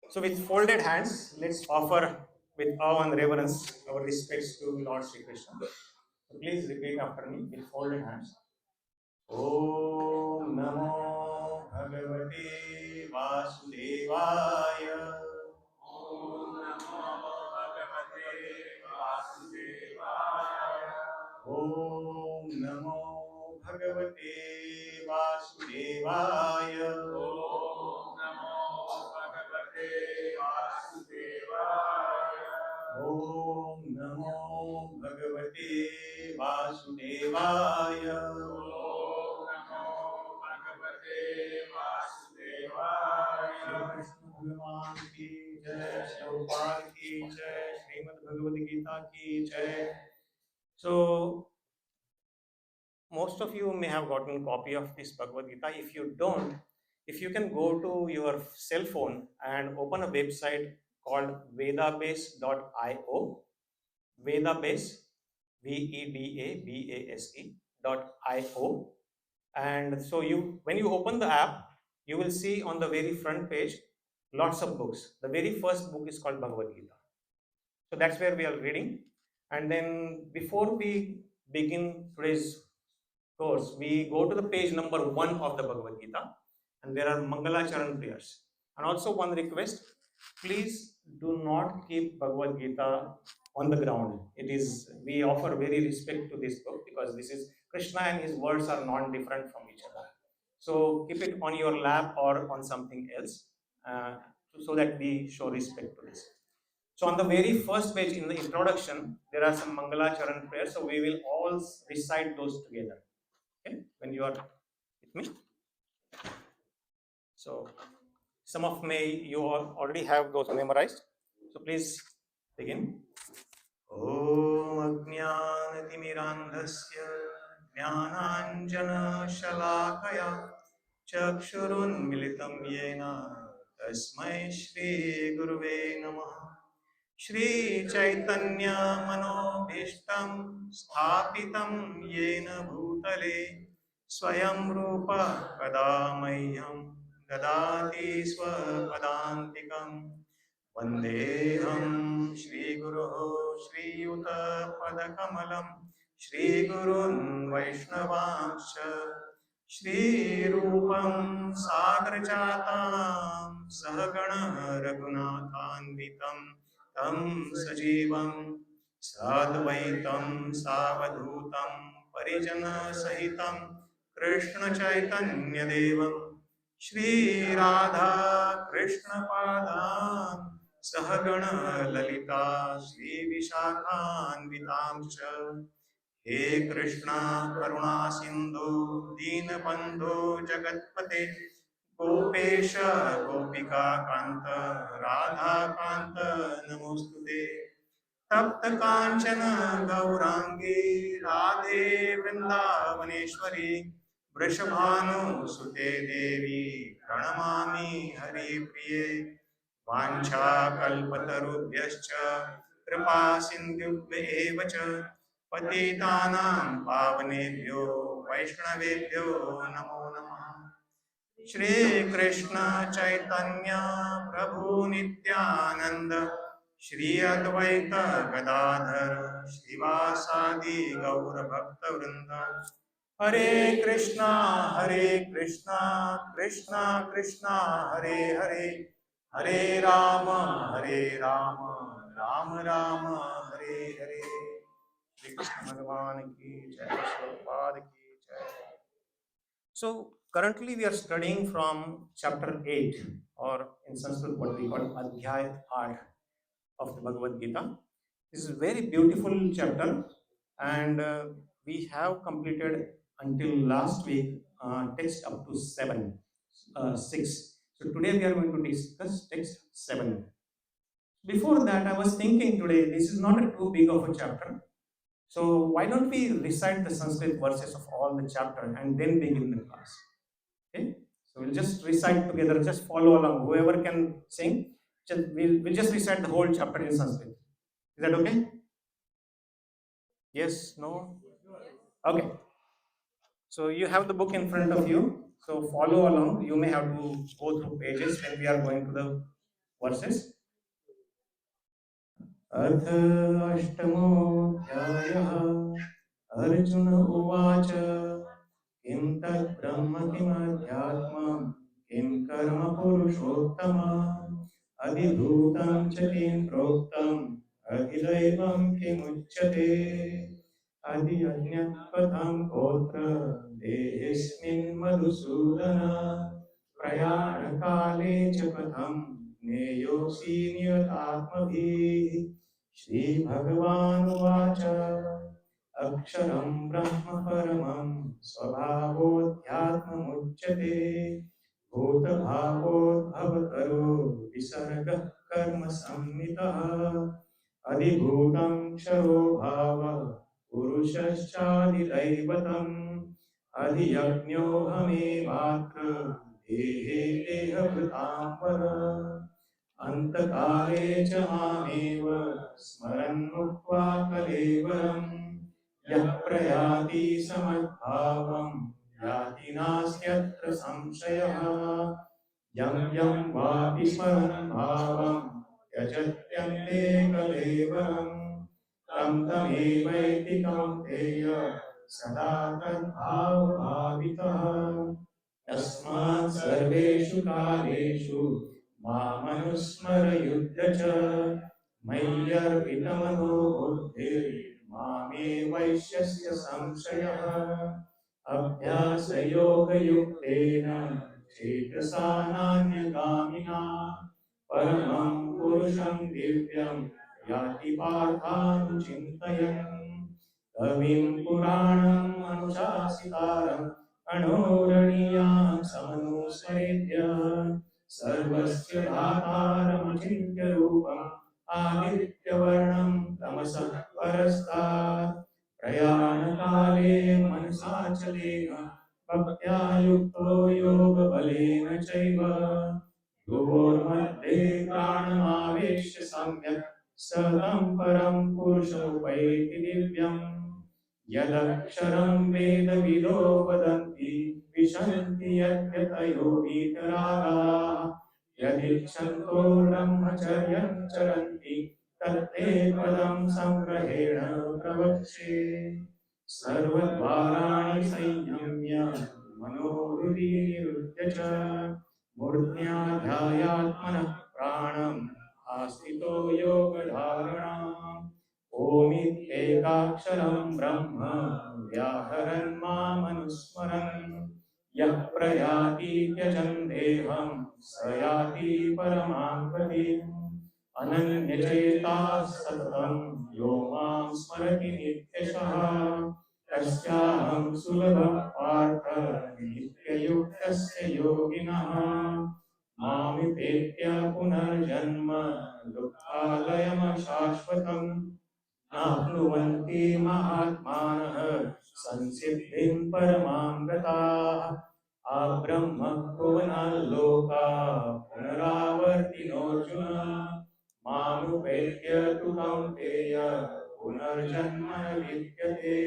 So with folded hands, let's offer with awe and reverence our respects to Lord Sri Krishna. So please repeat after me with folded hands. Om Namo Bhagavate Vasudevaya. Om Namo Bhagavate Vasudevaya. Om Namo Bhagavate Vasudevaya. Om Namo Bhagavate Vasudevaya. Om Namo Bhagavate Vasudevaya. Om Namo Bhagavate Vasudevaya. Krishna Bhagavan ki jai, Prabhupada ki jai, Srimad Bhagavad Gita ki jai. So most of you may have gotten a copy of this Bhagavad Gita. If you don't, if you can go to your cell phone and open a website called vedabase.io, Vedabase, VEDABASE.io, and so when you open the app, you will see on the very front page lots of books. The very first book is called Bhagavad Gita. So that's where we are reading. And then before we begin today's course, we go to the page number 1 of the Bhagavad Gita, and there are Mangala Charan prayers. And also one request, please do not keep Bhagavad Gita on the ground. We offer very respect to this book because this is Kṛṣṇa and his words are non-different from each other. So keep it on your lap or on something else so that we show respect to this. So on the very first page in the introduction, there are some Mangala Charan prayers. So we will all recite those together. Okay, when you are with me. So some of you all already have those memorized. So please begin. Om Ajnanatirmirandhasya Jnananjana Shalakaya Chakshurunmilitam Yena Tasmai Shri Guruve Namaha. Shri Chaitanya Manobhishtam Sthapitam Yena Bhutale Swayam Rupa Kadamayyam Dadati Swapadantikam Vandeham Shri Guru Shri Yuta Padakamalam Shri Gurun Vaishnavanscha Shri Rupam Sagrajatam Sahagana Raghunathanvitam Tam Sajivam Sadvaitam Savadhutam Parijana Sahitam Kṛṣṇa Chaitanya Devam Shri Radhā Kṛṣṇa Padān Sahagana Lalita Shri Vishakhanvitamscha He Kṛṣṇa Karuna Sindhu Dīnabandhu Jagatpate Gopesha Gopika Kanta Radha Kanta Namostute Tapta Kanchana Gaurangi Radhe Vrindavaneshwari Vrishabhanu Sute Devi Pranamami Hari Priye Vancha Kalpatarubhyascha Kripa Sindhubhya Evacha Patitanam Pavanebhyo Vaishnavebhyo Namo Namaha. Shri Kṛṣṇa Chaitanya Prabhu Nityananda Shri Advaita Gadadhar Shivasadi Gaura Bhakta Vrinda Hare Krishna Krishna Krishna Hare Hare Hare Rama Rama Rama Hare Hare. Shri Krishna Bhagavan ki jai, Prabhupada ki jai. So currently we are studying from chapter 8, or in Sanskrit what we call Adhyay 8 of the Bhagavad Gita. This is a very beautiful chapter, and we have completed until last week text up to 6. So today we are going to discuss text 7. Before that, I was thinking today, this is not too big of a chapter. So why don't we recite the Sanskrit verses of all the chapter and then begin the class? Okay, so we'll just recite together, just follow along. Whoever can sing, we'll just recite the whole chapter in Sanskrit. Is that okay? Yes? No? Okay. So you have the book in front of you. So follow along. You may have to go through pages when we are going to the versus अथ अष्टमोऽध्यायः। अर्जुन उवाच किं तत् ब्रह्म किमध्यात्मं किं कर्म पुरुषोत्तम अधिभूतं च किं प्रोक्तम् अधिदैवं किमुच्यते अधियज्ञः कथं गोत्र देहेऽस्मिन् मधुसूदन प्रयाणकाले च कथं ज्ञेयोऽसि नियतात्मभिः। श्रीभगवानुवाच अक्षरं ब्रह्म परमं स्वभावोऽध्यात्ममुच्यते भूतभावोद्भवकरो विसर्गः कर्म संज्ञितः अधिभूतं क्षरो भावः पुरुषश्चादिदैवतम् अधियज्ञोऽहमेवात्र देहे देहभृतां पर अन्तकाले च मामेव स्मरन् मुक्त्वा कलेवरम् यः प्रयाति समद्भावं याति नास्त्यत्र संशयः यं यं वापि स्मरन् भावं त्यजत्यन्ते कलेवरम् तं तमेवैति कौन्तेय सदा तद्भावभावितः तस्मात् सर्वेषु कालेषु मामनुस्मर युध्य च मय्य अर्पित-मनो-बुद्धिर् मामेवैश्यस्य संशयः अभ्यासयोगयुक्तेन चेतसा नान्यगामिना परमं पुरुषं दिव्यं याति पार्थानुचिन्तयन् कविं पुराणम् अनुशासितारम् अणोरणीयां समनुस्मरेद्य सर्वस्य धातारमचिन्त्य रूपम् आदित्यवर्णं तमसः परस्तात् प्रयाणकाले मनसाचलेन भक्त्या युक्तो योगबलेन चैव भ्रुवोर्मध्ये प्राणमावेश्य सम्यक् सतं परं पुरुषमुपैति दिव्यम् यदक्षरं वेदविदो वदन्ति विशन्ति यद्यतयो वीतरागाः यदिच्छन्तो ब्रह्मचर्यं चरन्ति तत्ते पदं संग्रहेण प्रवक्ष्ये सर्वद्वाराणि संयम्य मनोहृदि निरुध्य च मूर्ध्याध्यायात्मनः प्राणम् आस्थितो योगधारणाम् ओमित्येकाक्षरं ब्रह्म व्याहरन् मामनुस्मरन् यः प्रयाति त्यजन् देहं स याति परमां गतिम् अनन्यचेताः सततं यो मां स्मरति नित्यशः तस्याहं सुलभः पार्थ नित्ययुक्तस्य योगिनः मामिपेत्य पुनर्जन्म दुःखालयमशाश्वतम् नाप्नुवन्ति महात्मानः संसिद्धिं परमां गताः आब्रह्म भुवनाल्लोकाः पुनरावर्तिनोऽर्जुन मामुपेत्य तु कौन्तेय पुनर्जन्म न विद्यते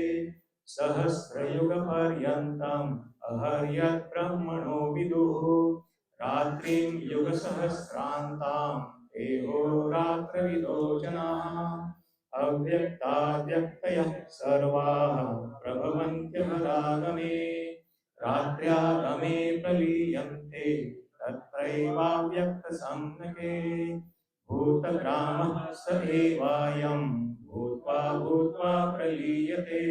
सहस्रयुगपर्यन्तम् अहर्यद्ब्रह्मणो विदुः रात्रिं युगसहस्रान्तां देहोरात्रविदो जनाः अव्यक्ताव्यक्तयः सर्वाः प्रभवन्त्यहरागमे रात्र्यागमे प्रलीयन्ते तत्रैवाव्यक्तसंज्ञके भूतग्रामः स एवायं भूत्वा भूत्वा प्रलीयते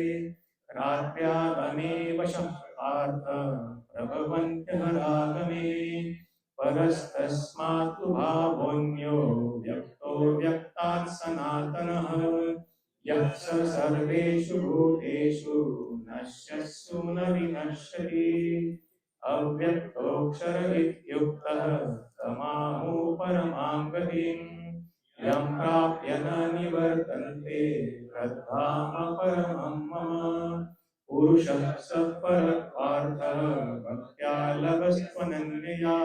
रात्र्यागमे वशः पार्थ प्रभवन्त्यहरागमे परस्तस्मात् तु भावोऽन्यो व्यक्तो व्यक्तात् सनातनः यः स सर्वेषु भूतेषु नश्यत्सु न विनश्यति अव्यक्तोऽक्षर इत्युक्तः तमाहु परमां गतिम् यं प्राप्य न निवर्तन्ते तद्धाम परमं मम पुरुषः स परः पार्थः भक्त्या लभस्त्वनन्यया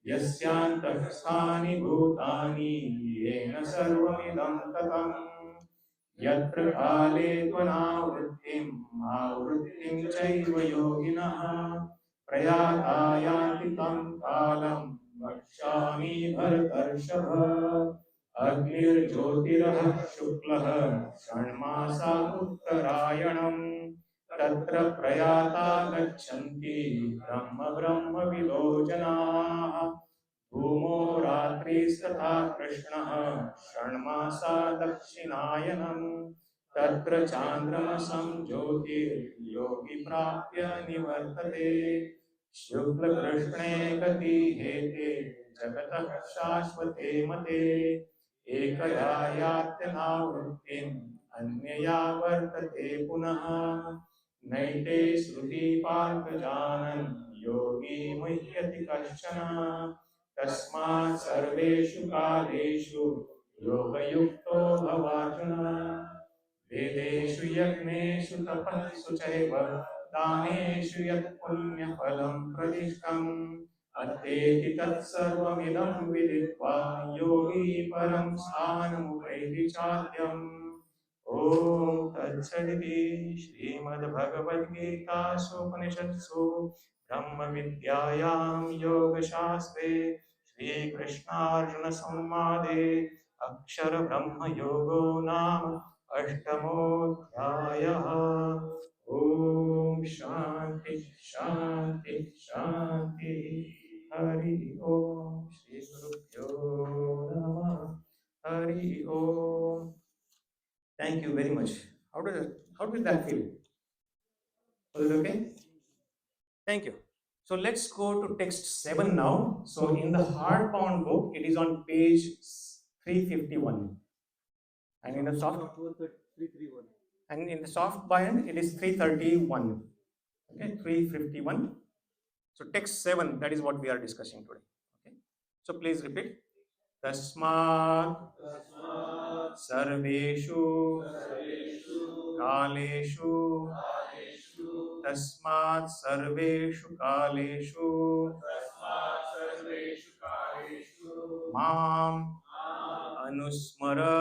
यस्यान्तः स्थानि भूतानि येन सर्वमिदं ततम् यत्र काले त्वनावृत्तिम् आवृत्तिं चैव योगिनः प्रयाता यान्ति तं कालं वक्ष्यामि भरतर्षभ अग्निर्ज्योतिरः शुक्लः षण्मासा उत्तरायणम् तत्र प्रयाता गच्छन्ति ब्रह्मविदो जनाः धूमो रात्रिस्तथा कृष्णः षण्मासा दक्षिणायनम् तत्र चान्द्रमसं ज्योतिर्योगी प्राप्य निवर्तते शुक्लकृष्णे गति हेते जगतः शाश्वते मते एकया यात्यनावृत्तिम् अन्यया वर्तते पुनः नैते श्रुति पार्थ जानन् योगी मुह्यति कश्चन तस्मात् सर्वेषु कालेषु योगयुक्तो भवार्जुन वेदेषु यज्ञेषु तपःसु चैव दानेषु यत् पुण्यफलं प्रदिष्टम् अत्येति तत्सर्वमिदं विदित्वा योगी परं स्थानमुपैति चाद्यम् ॐ तत्सदिति श्रीमद्भगवद्गीतासूपनिषत्सु ब्रह्मविद्यायां योगशास्त्रे श्रीकृष्णार्जुनसंवादे अक्षरब्रह्मयोगो नाम अष्टमोऽध्यायः। ॐ शान्ति शान्ति शान्ति हरि ओम श्री गुरुभ्यो नमः हरि ओम। Thank you very much. How did that feel? Was it okay? Thank you. So let's go to text 7 now. So in the hardbound book, it is on page 351. And in the soft 331. And in the soft bind, it is 331. Okay, 351. So text 7, that is what we are discussing today. Okay. So please repeat. Tasmāt sarveṣu kāleṣu tasmāt sarveṣu kāleṣu mam anusmara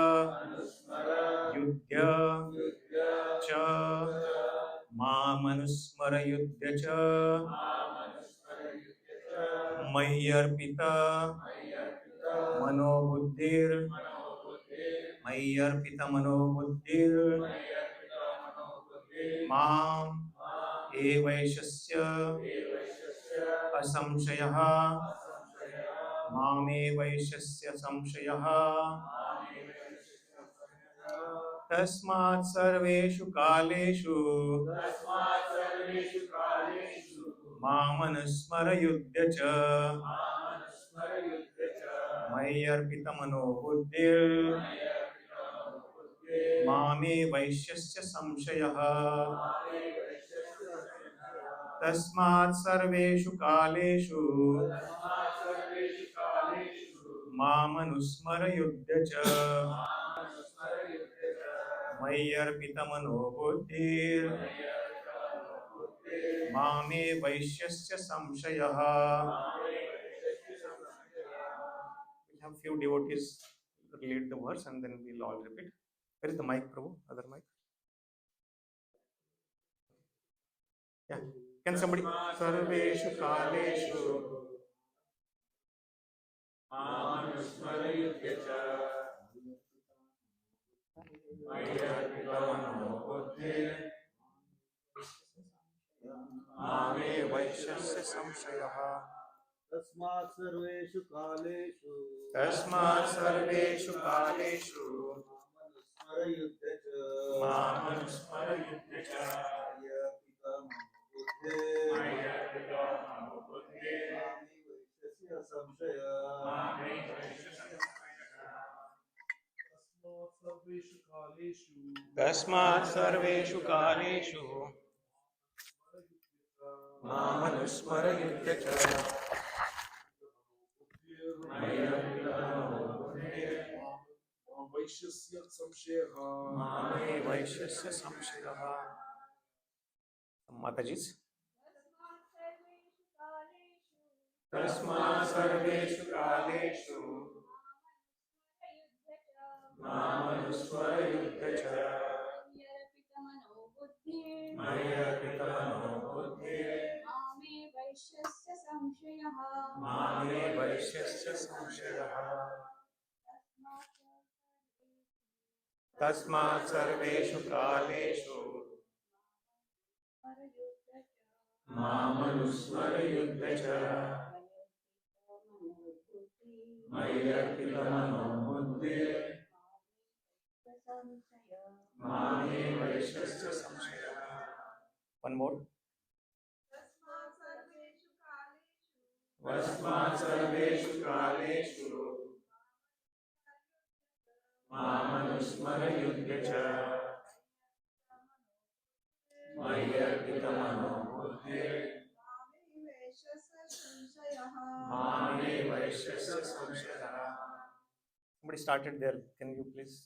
yudhya cha mam anusmara yudhya cha mayy arpita-mano-buddhir mayy arpita-mano-buddhir mam evaiṣyasy asaṁśayaḥ mam evaiṣyasy asaṁśayaḥ tasmāt sarveṣu kāleṣu mam anusmara yudhya cha mayy arpita-mano-buddhir mam evaiṣyasy asaṁśayaḥ tasmāt sarveṣu kāleṣu mam anusmara yudhya cha mayy arpita-mano-buddhir mam evaiṣyasy asaṁśayaḥ. We have few devotees lead the verse and then we'll all repeat. Where is the mic, Prabhu? Other mic? Yeah. Can somebody? Sarveṣu kāleṣu anusmara yudhya cha mayy arpita-mano-buddhir mam evaiṣyasy asaṁśayaḥ. tasmāt sarveṣu kāleṣu mam anusmara yudhya cha mayy arpita-mano-buddhir mam evaiṣyasy asaṁśayaḥ. tasmāt sarveṣu kāleṣu mam anusmara yudhya cha mayy arpita-mano-buddhir mam evaiṣyasy asaṁśayaḥ. Mataji's. tasmāt sarveṣu kāleṣu mam anusmara yudhya cha mayy arpita-mano-buddhir mam evaiṣyasy asaṁśayaḥ. मामे वैश्यस्य संशयः तस्मात् सर्वेषु कालेषु मामनुस्मर युध्य च मयि अर्पितमनोबुद्धिर् मामे वैश्यस्य संशयः. One more. तस्मात् सर्वेषु कालेषु मामनुस्मर युध्य च मयि अर्पितमनोबुद्धिर् मामे वैश्यस्य संशयः. Somebody started there. Can you please?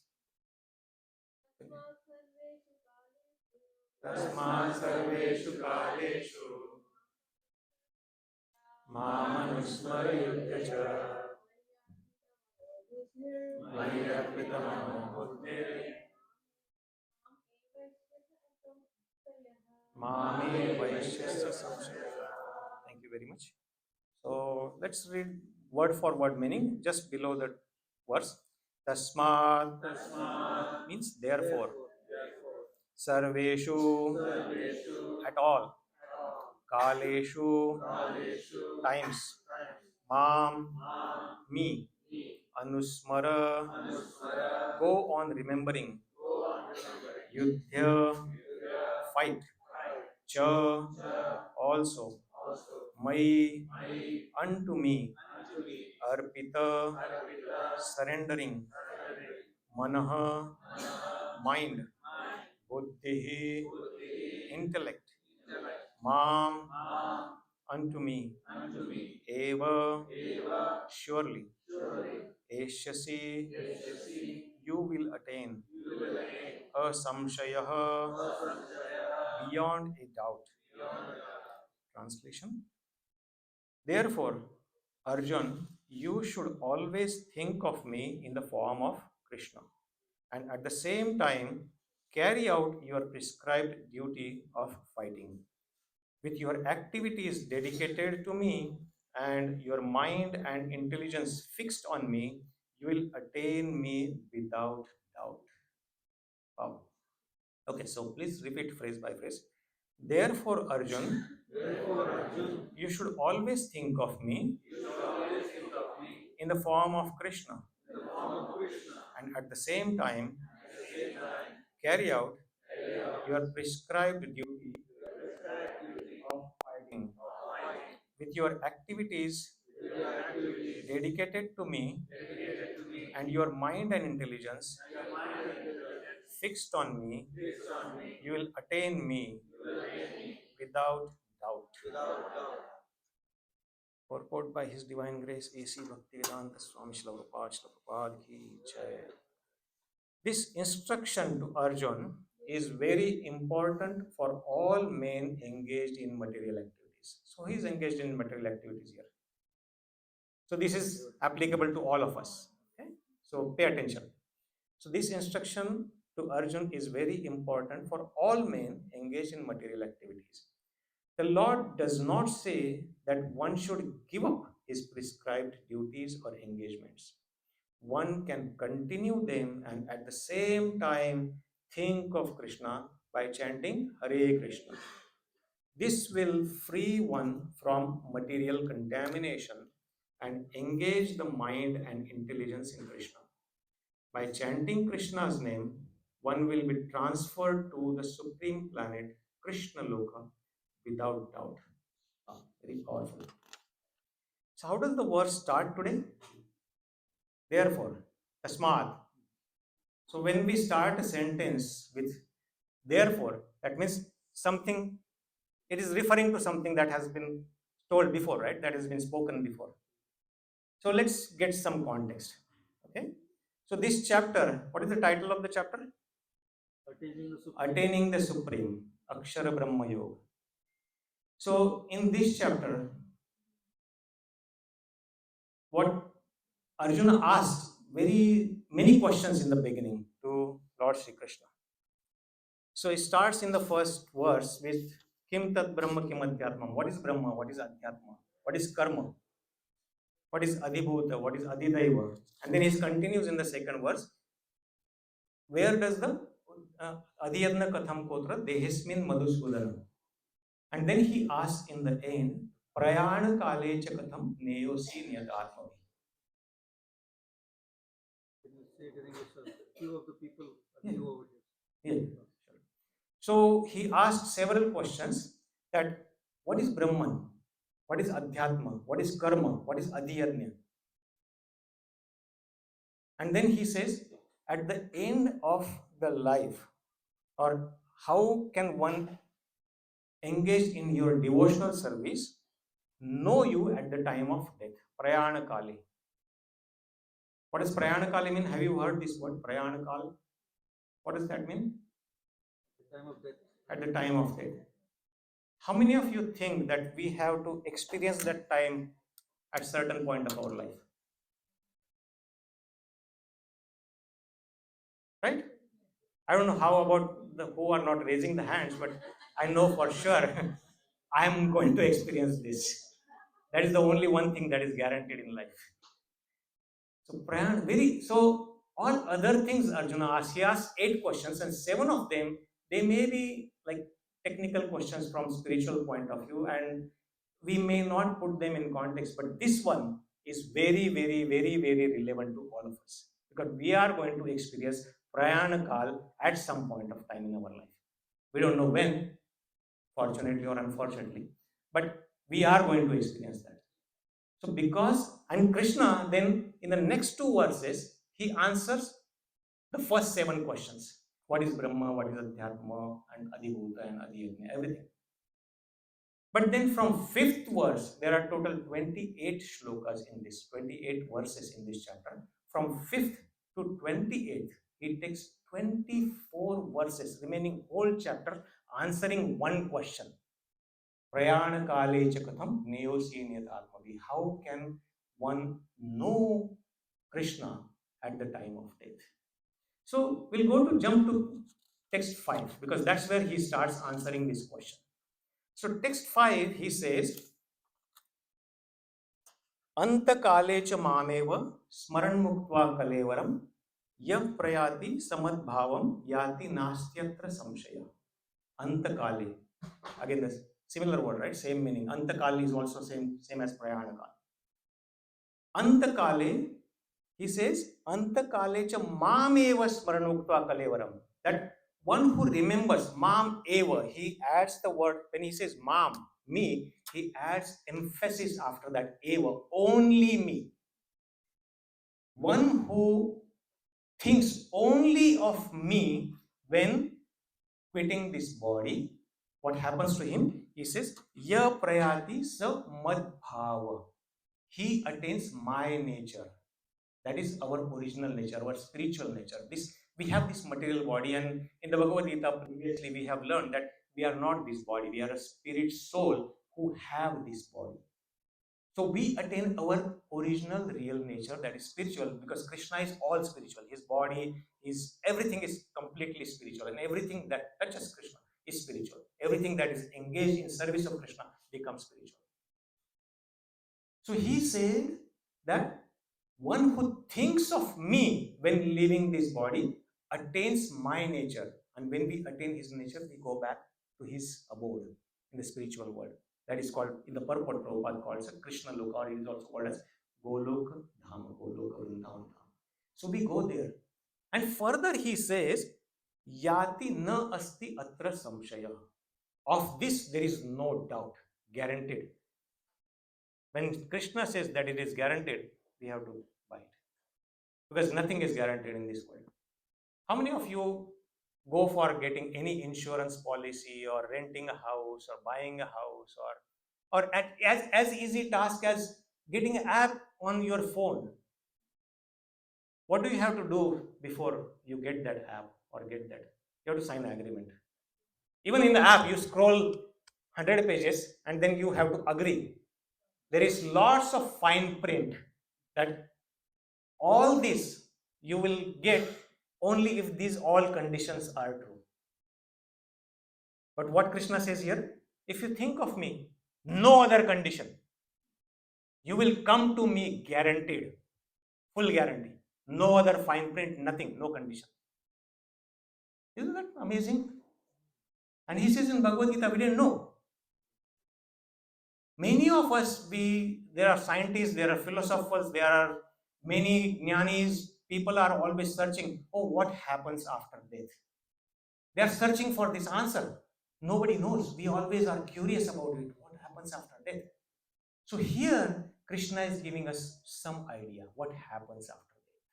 तस्मात् सर्वेषु कालेषु मामनुस्मर युध्य च मयि अर्पितमनोबुद्धिर् मामे वैश्यस्य संशयः. Thank you very much. So let's read word for word meaning just below the verse. Tasmāt means therefore. Sarveṣu at all. Kāleṣu times. Mam me. Anusmara go on remembering. Yudhya fight. Cha also. Mayy unto me. Arpita surrendering. Manaha mind. Buddhir intellect. Mam unto me. Eva surely. Evaiṣyasy you will attain. Asaṁśayaḥ beyond a doubt. Translation. Therefore, Arjuna, you should always think of me in the form of Kṛṣṇa, and at the same time carry out your prescribed duty of fighting. With your activities dedicated to me and your mind and intelligence fixed on me, you will attain me without doubt. Wow. Okay, so please repeat phrase by phrase. Therefore, Arjuna, you should always think of me in the form of Kṛṣṇa, and at the same time carry out your prescribed duty of fighting. With your activities dedicated to me and your mind and intelligence fixed on me, you will attain me without doubt. Purport by His Divine Grace A.C. Bhaktivedanta Swami Śrīla Prabhupada ki jai. This instruction to Arjuna is very important for all men engaged in material activities. So he is engaged in material activities here. So this is applicable to all of us. Okay? So pay attention. So this instruction to Arjuna is very important for all men engaged in material activities. The Lord does not say that one should give up his prescribed duties or engagements. One can continue them and at the same time think of Kṛṣṇa by chanting Hare Krishna. This will free one from material contamination and engage the mind and intelligence in Kṛṣṇa. By chanting Kṛṣṇa's name, one will be transferred to the supreme planet Kṛṣṇa Loka without doubt. Very powerful. So how does the verse start today? Therefore, tasmāt. So when we start a sentence with therefore, that means something, it is referring to something that has been told before, right? That has been spoken before. So let's get some context. Okay. So this chapter, what is the title of the chapter? Attaining the Supreme, Akshara Brahma Yoga. So in this chapter, what Arjuna asked very many questions in the beginning to Lord Sri Kṛṣṇa. So it starts in the first verse with Kim Tat Brahma Kim Adhyatma. What is Brahma? What is Adhyatma? what is karma, what is adhibhuta, what is adhidaiva. And then he continues in the second verse. Where does the adhyadna katham kotra dehismin madhusudana? And then he asks in the end, prayana kāleṣu katham neyosi nyatatmavi. Can you say it in English? A few of the people are new over here. Yeah. So he asked several questions that what is Brahman? What is Adhyatma? What is Karma? What is Adhyadnya? And then he says, at the end of the life, or how can one engage in your devotional service, know you at the time of death? Prayana Kali. What does Prayana Kali mean? Have you heard this word, Prayana Kali? What does that mean? the time of death. At the time of death. How many of you think that we have to experience that time at certain point of our life? Right? I don't know how about the who are not raising the hands, but I know for sure I am going to experience this. That is the only one thing that is guaranteed in life. So all other things Arjuna asked, he asked 8 questions, and 7 of them, they may be like technical questions from spiritual point of view, and we may not put them in context, but this one is very, very, very, very relevant to all of us, because we are going to experience Prayana Kal at some point of time in our life. We don't know when, fortunately or unfortunately, but we are going to experience that. So and Kṛṣṇa then in the next 2 verses, he answers the first 7 questions. What is Brahma, what is Adhyatma, and Adhibhuta and Adhyadnya, everything. But then from 5th verse, there are total 28 shlokas in this, 28 verses in this chapter. From 5th to 28th, he takes 24 verses, remaining whole chapter, answering one question. Prayana kāleṣu katham neyosi nyatatmavi. How can one know Kṛṣṇa at the time of death? So we'll jump to text 5, because that's where he starts answering this question. So text 5, he says, Anta kāleṣu māmeva smaran muktva kalevaram yav prayati samad bhavam yati nastyatra samśayaḥ. Anta kāle. Again, this similar word, right? Same meaning. Anta kāle is also same as prayana kal. Anta kāle, he says, Anta kāleṣu māmeva smaran muktva kalevaram. That one who remembers, mam eva, he adds the word, when he says mam, me, he adds emphasis after that, eva, only me. One who thinks only of me when quitting this body, what happens to him? He says, ya prayati sa madbhava. He attains my nature. That is our original nature, our spiritual nature. We have this material body, and in the Bhagavad Gita previously we have learned that we are not this body, we are a spirit soul who have this body. So we attain our original real nature, that is spiritual, because Kṛṣṇa is all spiritual. His body, everything is completely spiritual, and everything that touches Kṛṣṇa is spiritual. Everything that is engaged in service of Kṛṣṇa becomes spiritual. So he said that one who thinks of me when leaving this body attains my nature, and when we attain his nature, we go back to his abode in the spiritual world. That is called, in the purport, Prabhupada calls it Kṛṣṇa Loka, or it is also called as Goloka Dhama, Goloka Vrindavan Dhama. So we go there. And further he says, Yati na asti atra samśayaḥ. Of this there is no doubt, guaranteed. When Kṛṣṇa says that it is guaranteed, we have to buy it. Because nothing is guaranteed in this world. How many of you go for getting any insurance policy, or renting a house, or buying a house, or as easy task as getting an app on your phone? What do you have to do before you get that app or get that? You have to sign an agreement. Even in the app, you scroll 100 pages and then you have to agree. There is lots of fine print that all this you will get only if these all conditions are true. But what Kṛṣṇa says here, if you think of me, no other condition, You will come to me guaranteed, full guarantee. No other fine print, nothing, no condition. Isn't that amazing? And he says in Bhagavad Gita, we didn't know. Many of us, there are scientists, there are philosophers, there are many jnanis, people are always searching, oh, what happens after death? They are searching for this answer. Nobody knows. We always are curious about it. What happens after death? So here, Kṛṣṇa is giving us some idea what happens after death.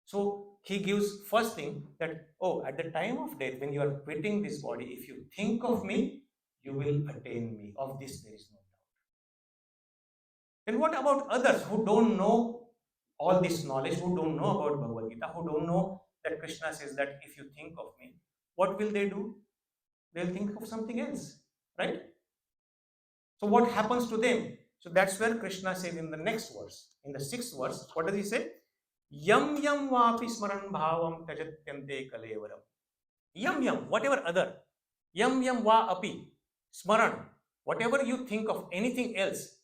So he gives first thing that, oh, at the time of death, when you are quitting this body, if you think of me, you will attain me. Of this there is no doubt. Then what about others who don't know all this knowledge, who don't know about Bhagavad Gita, who don't know that Kṛṣṇa says that if you think of me, what will they do? They'll think of something else, right? So what happens to them? So that's where Kṛṣṇa says in the next verse, in the 6th verse, what does he say? Yam yam vapi smaran bhavam tajatyante kalevaram. Yam yam, whatever other. Yam yam va api, smaran, whatever you think of anything else.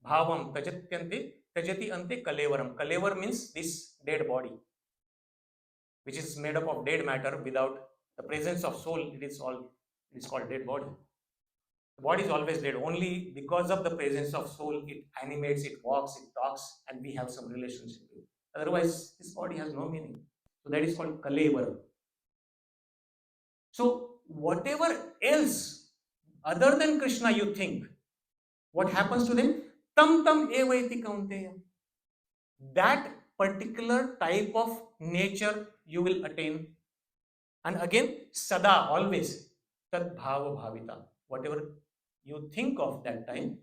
Bhavam tajatyante, tajati ante kalevaram. Kalevar means this dead body, which is made up of dead matter without the presence of soul. It is called dead body. The body is always dead. Only because of the presence of soul, it animates, it walks, it talks, and we have some relationship with it. Otherwise, this body has no meaning. So that is called kalevaram. So whatever else other than Kṛṣṇa you think, what happens to them? Tam tam evaiti kaunteya. That particular type of nature you will attain. And again, sada, always, tad bhava bhavita, whatever you think of that time.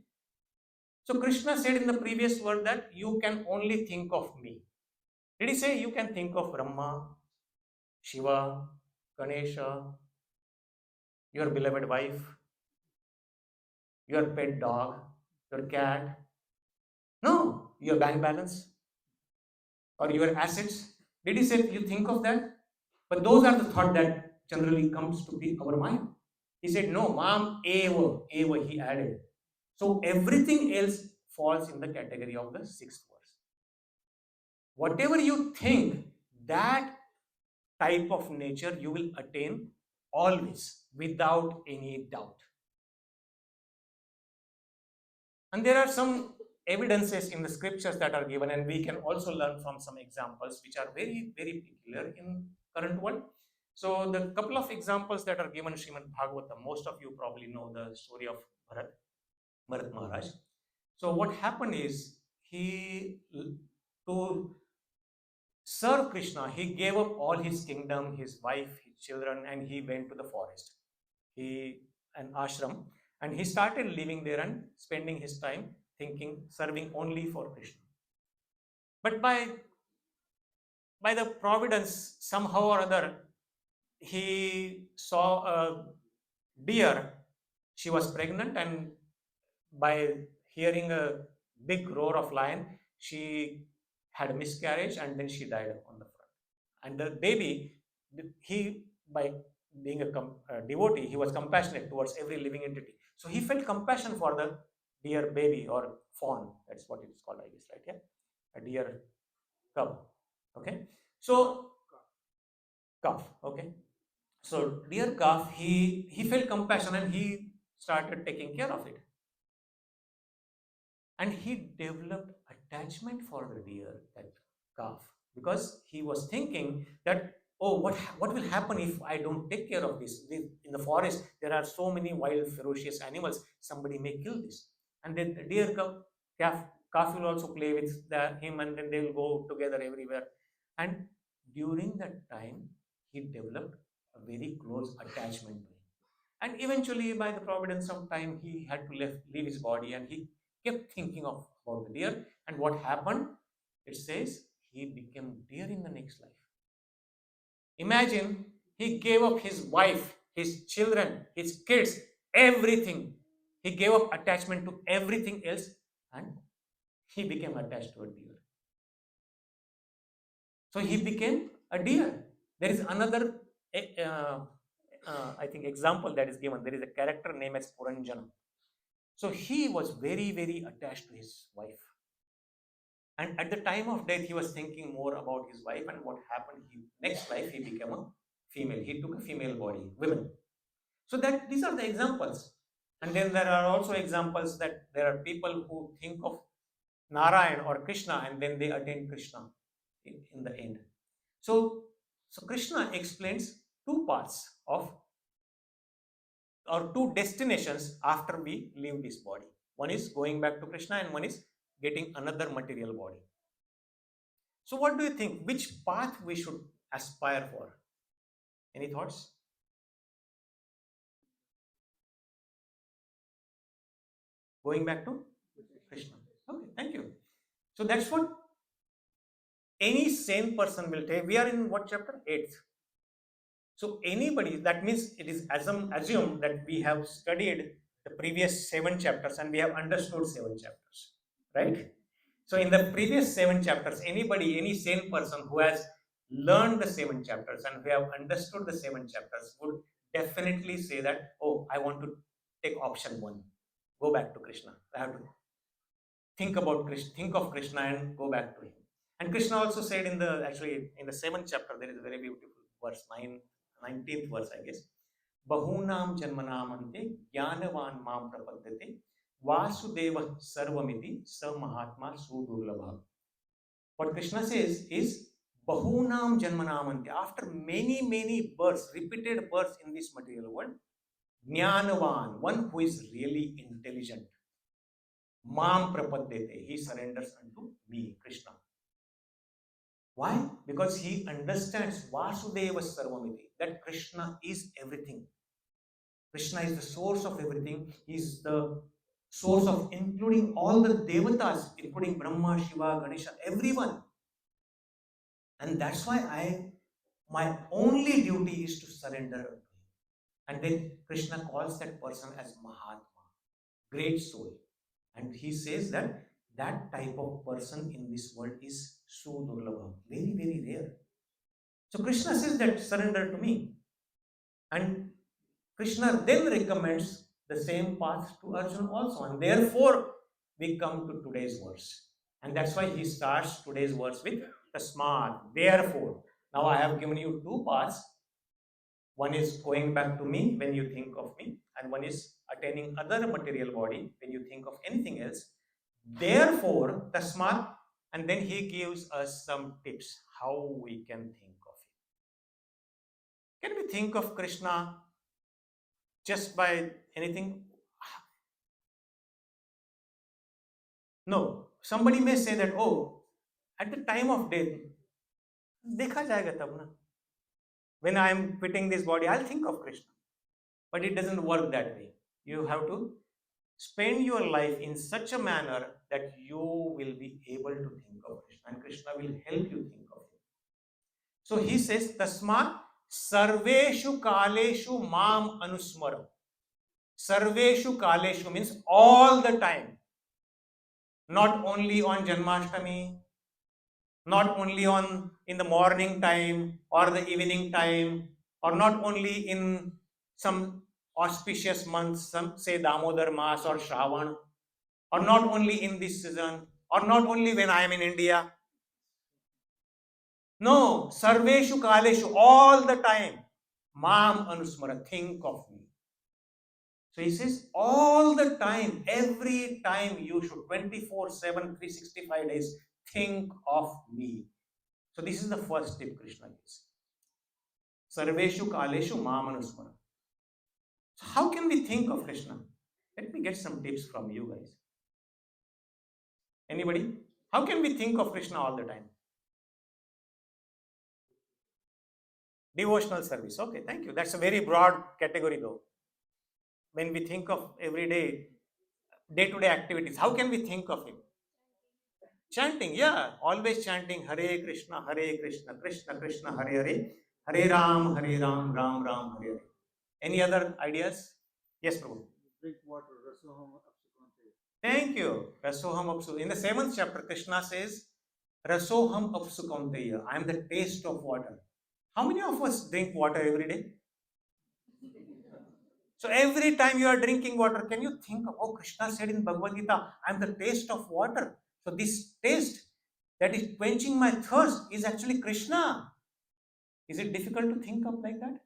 So Kṛṣṇa said in the previous word that you can only think of me. Did he say you can think of Brahma, Shiva, Ganesha, your beloved wife, your pet dog, your cat? No, your bank balance or your assets. Did he say you think of that? But those are the thought that generally comes to our mind. He said, no, mam eva, he added. So everything else falls in the category of the 6th verse. Whatever you think, that type of nature you will attain always, without any doubt. And there are some evidences in the scriptures that are given, and we can also learn from some examples which are very, very peculiar in current world. So the couple of examples that are given in Srimad Bhagavatam, most of you probably know the story of Bharat Maharaj. So what happened is, to serve Kṛṣṇa, he gave up all his kingdom, his wife, his children, and he went to the forest, an ashram, and he started living there and spending his time thinking, serving only for Kṛṣṇa. But by the providence, somehow or other, he saw a deer. She was pregnant, and by hearing a big roar of lion, she had a miscarriage, and then she died on the front. And the baby, by being a devotee, he was compassionate towards every living entity. So he felt compassion for the deer baby or fawn. That's what it is called, I guess, right? Yeah, a deer cub. Okay, so calf. Okay, so deer calf, he felt compassion and he started taking care of it. And he developed attachment for the deer, that calf, because he was thinking that, oh, what will happen if I don't take care of this? In the forest, there are so many wild, ferocious animals. Somebody may kill this. And then the deer calf will also play with him, and then they will go together everywhere. And during that time, he developed a very close attachment to him. And eventually, by the providence of time, he had to leave his body, and he kept thinking about the deer. And what happened? It says he became deer in the next life. Imagine, he gave up his wife, his children, his kids, everything. He gave up attachment to everything else, and he became attached to a deer. So he became a deer. There is another, I think, example that is given. There is a character named as Puranjana. So he was very, very attached to his wife. And at the time of death, he was thinking more about his wife and what happened. Next life, he became a female. He took a female body, women. So that these are the examples. And then there are also examples that there are people who think of Narayan or Kṛṣṇa and then they attain Kṛṣṇa in the end. So Kṛṣṇa explains two paths of or two destinations after we leave this body. One is going back to Kṛṣṇa and one is getting another material body. So what do you think? Which path we should aspire for? Any thoughts? Going back to Kṛṣṇa. Okay, thank you. So that's what any sane person will take. We are in what chapter? 8th. So anybody, that means it is assumed that we have studied the previous 7 chapters and we have understood 7 chapters, right? So in the previous 7 chapters, anybody, any sane person who has learned the 7 chapters and who have understood the 7 chapters would definitely say that, oh, I want to take option 1, go back to Kṛṣṇa. I have to think about Kṛṣṇa, think of Kṛṣṇa and go back to him. And Kṛṣṇa also said in the 7th chapter, there is a very beautiful verse, 19th verse, I guess. Bahunam janmanamante jnanavan mam prapadyate vasudeva sarvamiti sa mahatma sudurlabha. What Kṛṣṇa says is, Bahunam janmanamante, after many births, repeated births in this material world, jnanavan, one who is really intelligent, mam prapadyate, he surrenders unto me, Kṛṣṇa. Why? Because he understands Vasudeva Sarvamiti, that Kṛṣṇa is everything. Kṛṣṇa is the source of everything. He is the source of including all the devatas, including Brahma, Shiva, Ganesha, everyone. And that's why my only duty is to surrender to him. And then Kṛṣṇa calls that person as Mahatma, great soul. And he says that type of person in this world is sudurlabha, very rare. So Kṛṣṇa says that surrender to me. And Kṛṣṇa then recommends the same path to Arjuna also. And therefore, we come to today's verse. And that's why he starts today's verse with tasmāt, therefore. Now I have given you 2 paths. One is going back to me when you think of me, and one is attaining other material body when you think of anything else. Therefore, tasmāt, and then he gives us some tips how we can think of it. Can we think of Kṛṣṇa just by anything? No. Somebody may say that, oh, at the time of death, dekha jayega tab na. When I am quitting this body, I'll think of Kṛṣṇa. But it doesn't work that way. You have to spend your life in such a manner that you will be able to think of Kṛṣṇa, and Kṛṣṇa will help you think of him. So he says, tasmāt sarveṣu kāleṣu mam anusmara. Sarveṣu kāleṣu means all the time. Not only on Janmashtami, not only in the morning time or the evening time, or not only in some auspicious months, some say Damodar Mas or Shravan, or not only in this season, or not only when I am in India. No, sarveṣu kāleṣu, all the time. Mam anusmara, think of me. So he says, all the time, every time you should, 24/7, 365 days, think of me. So this is the first tip Kṛṣṇa gives. Sarveṣu kāleṣu mam anusmara. So how can we think of Kṛṣṇa? Let me get some tips from you guys. Anybody? How can we think of Kṛṣṇa all the time? Devotional service. Okay, thank you. That's a very broad category though. When we think of day-to-day activities, how can we think of him? Chanting, yeah, always chanting Hare Kṛṣṇa, Krishna Krishna, Hare Hare, Hare Ram, Ram Ram, Hare Hare. Any other ideas? Yes, Prabhu. Drink water, rasoham apsukante. Thank you. Rasoham apsu. In the 7th chapter, Kṛṣṇa says, Rasoham apsukante. I am the taste of water. How many of us drink water every day? So every time you are drinking water, can you think of, oh, Kṛṣṇa said in Bhagavad Gita, I am the taste of water. So this taste that is quenching my thirst is actually Kṛṣṇa. Is it difficult to think of like that?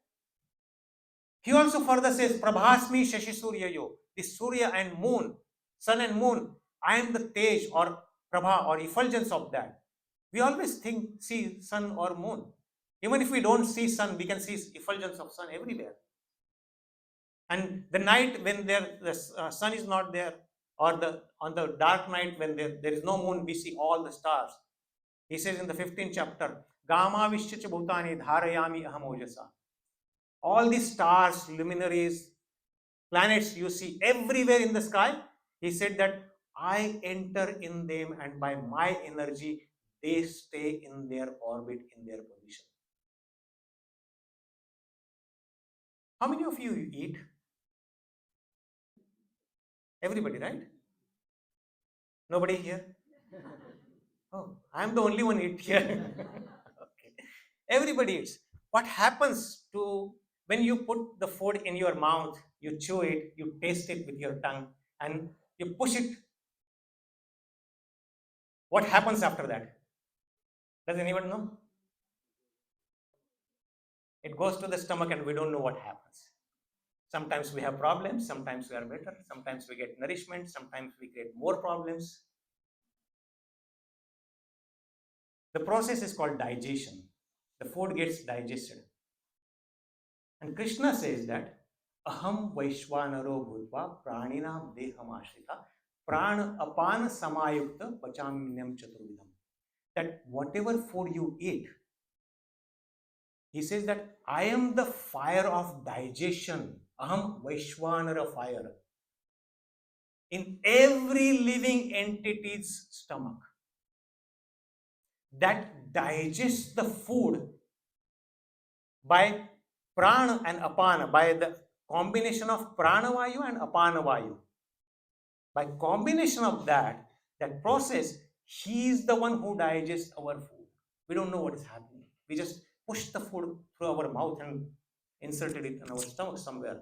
He also further says, Prabhasmi Shashi Suryayo, the Surya and moon, sun and moon, I am the tej or Prabha or effulgence of that. We always see sun or moon. Even if we don't see sun, we can see effulgence of sun everywhere. And the night when the sun is not there, or on the dark night when there is no moon, we see all the stars. He says in the 15th chapter, Gama Vishyacha Bhutani Dharayami Aham Ojasa. All these stars, luminaries, planets you see everywhere in the sky, he said that I enter in them and by my energy, they stay in their orbit, in their position. How many of you eat? Everybody, right? Nobody here? Oh, I am the only one eat here. Okay. Everybody eats. What happens to when you put the food in your mouth, you chew it, you taste it with your tongue, and you push it? What happens after that? Does anyone know? It goes to the stomach and we don't know what happens. Sometimes we have problems, sometimes we are better, sometimes we get nourishment, sometimes we get more problems. The process is called digestion. The food gets digested. And Kṛṣṇa says that aham vaishvanaro bhutva praninam deham ashrita prana apana samayukta pachamyam chaturvidam. That whatever food you eat, he says that I am the fire of digestion. Aham vaishvanara fire. In every living entity's stomach. That digests the food by prana and apana, by the combination of pranavayu and apanavayu. By combination of that process, he is the one who digests our food. We don't know what is happening. We just push the food through our mouth and inserted it in our stomach somewhere.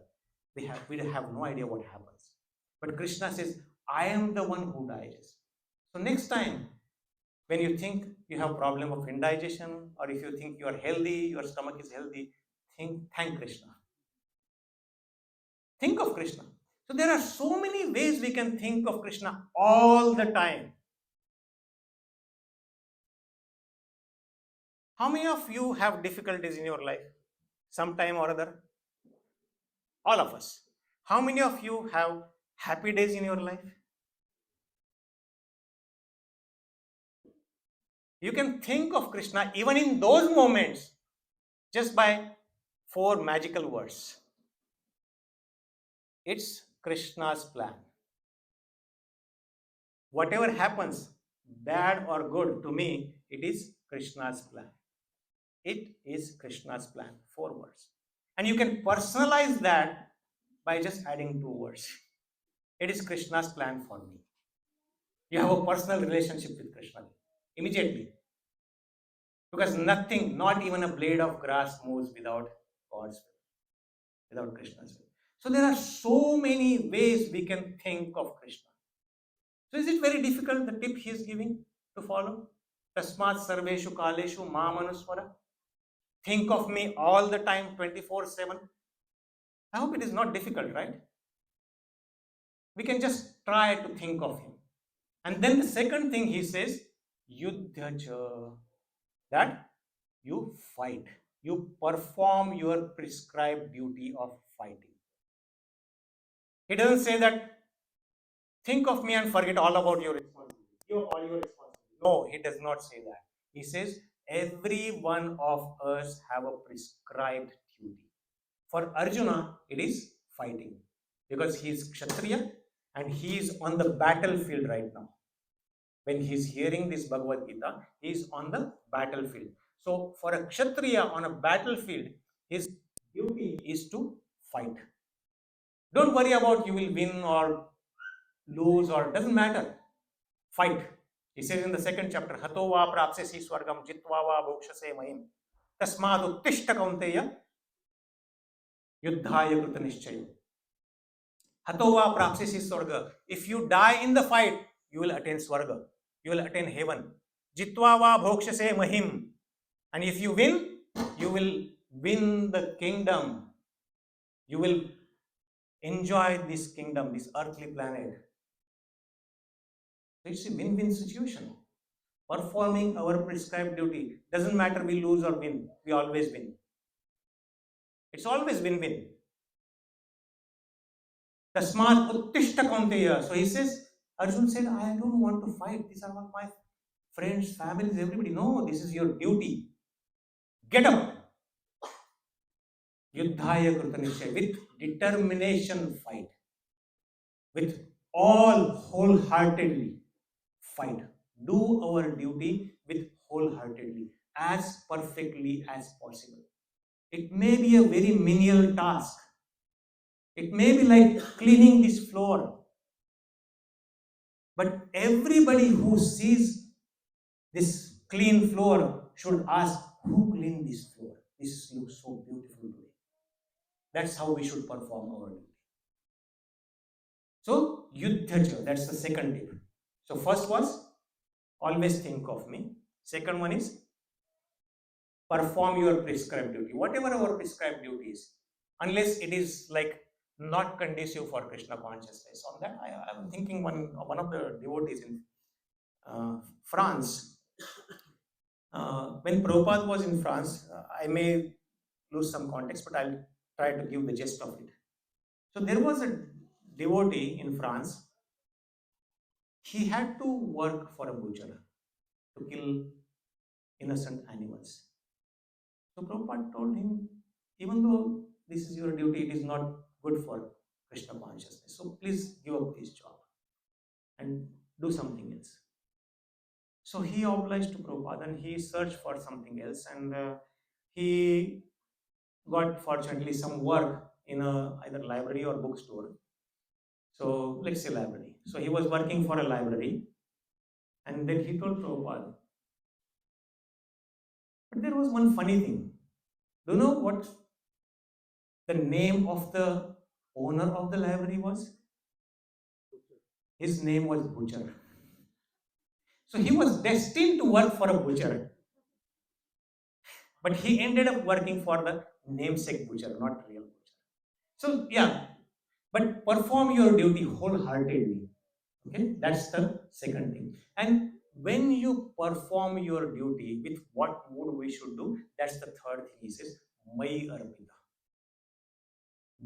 We have no idea what happens. But Kṛṣṇa says, I am the one who digests. So next time, when you think you have problem of indigestion, or if you think you are healthy, your stomach is healthy, thank Kṛṣṇa. Think of Kṛṣṇa. So there are so many ways we can think of Kṛṣṇa all the time. How many of you have difficulties in your life? Sometime or other? All of us. How many of you have happy days in your life? You can think of Kṛṣṇa even in those moments just by 4 magical words. It's Kṛṣṇa's plan. Whatever happens, bad or good to me, it is Kṛṣṇa's plan. It is Kṛṣṇa's plan. 4 words. And you can personalize that by just adding 2 words. It is Kṛṣṇa's plan for me. You have a personal relationship with Kṛṣṇa immediately. Because nothing, not even a blade of grass moves without God's will, without Kṛṣṇa's will. So there are so many ways we can think of Kṛṣṇa. So is it very difficult, the tip he is giving to follow? Tasmāt sarveṣu kāleṣu mam anusmara. Think of me all the time, 24/7. I hope it is not difficult, right? We can just try to think of him. And then the second thing he says, yudhya, that you fight. You perform your prescribed duty of fighting. He doesn't say that think of me and forget all about your responsibility. No, he does not say that. He says every one of us have a prescribed duty. For Arjuna, it is fighting because he is Kshatriya and he is on the battlefield right now. When he is hearing this Bhagavad Gita, he is on the battlefield. So for a Kshatriya on a battlefield, his duty is to fight. Don't worry about you will win or lose or doesn't matter. Fight. He says in the 2nd chapter, Hato va prapsesi swargam jitva va bhokshase mayy. Tasmāt uttishta kaunteya yudhya krita nishchayo. Hato va prapsesi swarga. If you die in the fight, you will attain swarga. You will attain heaven. Jitva va bhokshase mahim. And if you win, you will win the kingdom. You will enjoy this kingdom, this earthly planet. It's a win-win situation. Performing our prescribed duty. Doesn't matter we lose or win. We always win. It's always win-win. Tasmāt uttishta kaunteya. So he says, Arjuna said, I don't want to fight. These are all my friends, families, everybody. No, this is your duty. Get up. Yudhya krita, with determination fight. With all wholeheartedly fight. Do our duty with wholeheartedly, as perfectly as possible. It may be a very menial task. It may be like cleaning this floor. But everybody who sees this clean floor should ask, who cleaned this floor? This looks so beautiful today. That's how we should perform our duty. So, yudhya, that's the second tip. So, first was, always think of me. Second one is, perform your prescribed duty. Whatever our prescribed duty is, unless it is like not conducive for Kṛṣṇa consciousness. On that, I am thinking one of the devotees in France. When Prabhupada was in France, I may lose some context, but I'll try to give the gist of it. So there was a devotee in France. He had to work for a butcher to kill innocent animals. So Prabhupada told him, even though this is your duty, it is not good for Kṛṣṇa consciousness. So please give up this job and do something else. So he obliged to Prabhupada and he searched for something else, and he got fortunately some work in either library or bookstore. So let's say library. So he was working for a library, and then he told Prabhupada. But there was one funny thing. Do you know what the name of the owner of the library was? His name was Butcher. So he was destined to work for a butcher. But he ended up working for the namesake butcher, not real butcher. So yeah, but perform your duty wholeheartedly. Okay, that's the second thing. And when you perform your duty with what mood we should do, that's the third thing. He says, mayy arpita.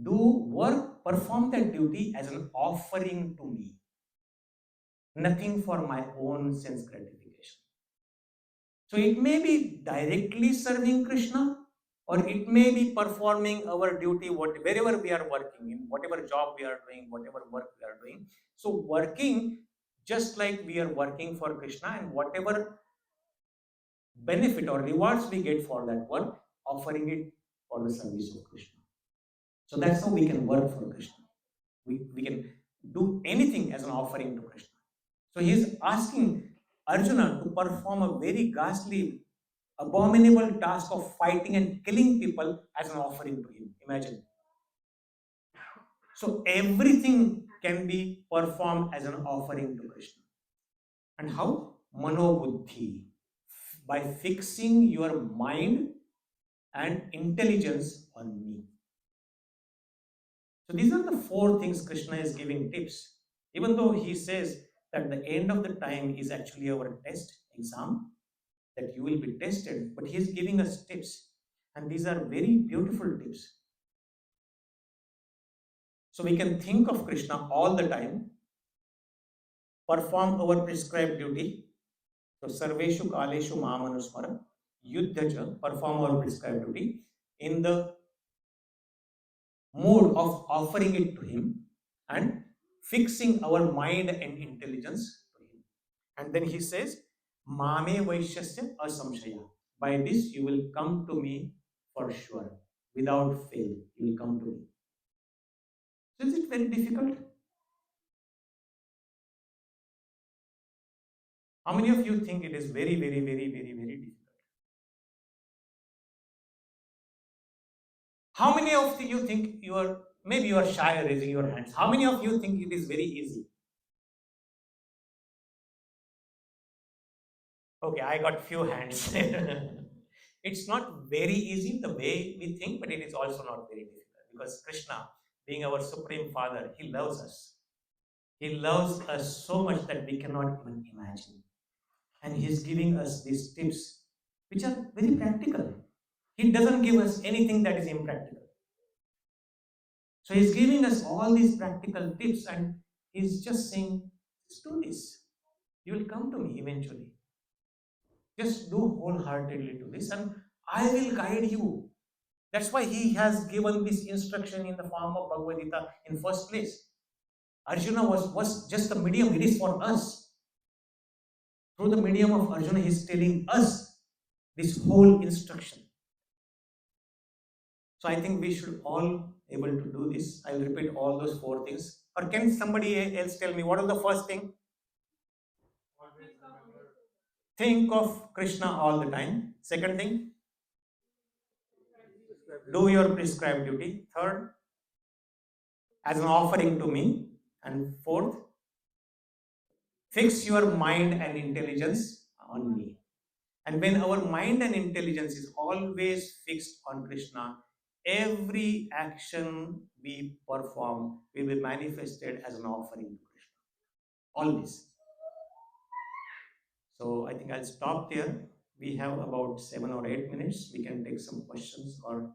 Do work, perform that duty as an offering to me. Nothing for my own sense gratification. So it may be directly serving Kṛṣṇa, or it may be performing our duty wherever we are working, in whatever job we are doing, whatever work we are doing. So working just like we are working for Kṛṣṇa, and whatever benefit or rewards we get for that work, offering it for the service of Kṛṣṇa. So that's how we can work for Kṛṣṇa. We can do anything as an offering to Kṛṣṇa. So he is asking Arjuna to perform a very ghastly, abominable task of fighting and killing people as an offering to him. Imagine. So everything can be performed as an offering to Kṛṣṇa. And how? Mano-buddhir. By fixing your mind and intelligence on me. So these are the four things Kṛṣṇa is giving tips. Even though he says that the end of the time is actually our test exam, that you will be tested, but he is giving us tips, and these are very beautiful tips. So we can think of Kṛṣṇa all the time, perform our prescribed duty. So sarveṣu kāleṣu anusmara, yudhya, perform our prescribed duty in the mood of offering it to him and fixing our mind and intelligence to him. And then he says, evaiṣyasy asaṁśayaḥ. By this you will come to me for sure, without fail. You will come to me. So is it very difficult? How many of you think it is very, very, very, very, very difficult? How many of you think maybe you are shy raising your hands? How many of you think it is very easy? Okay, I got few hands. It's not very easy the way we think, but it is also not very difficult because Krishna, being our Supreme Father, He loves us. He loves us so much that we cannot even imagine. And He's giving us these tips, which are very practical. He doesn't give us anything that is impractical. So He's giving us all these practical tips and He's just saying, just do this. You will come to me eventually. Just do wholeheartedly to this and I will guide you. That's why He has given this instruction in the form of Bhagavad Gita in first place. Arjuna was just the medium. It is for us. Through the medium of Arjuna, He is telling us this whole instruction. So I think we should all able to do this. I'll repeat all those 4 things. Or can somebody else tell me what is the first thing? Think of Krishna all the time. Second thing, do your prescribed duty. Third, as an offering to me. And fourth, fix your mind and intelligence on me. And when our mind and intelligence is always fixed on Krishna, every action we perform will be manifested as an offering to Krishna. Always. So I think I'll stop there. We have about 7 or 8 minutes. We can take some questions or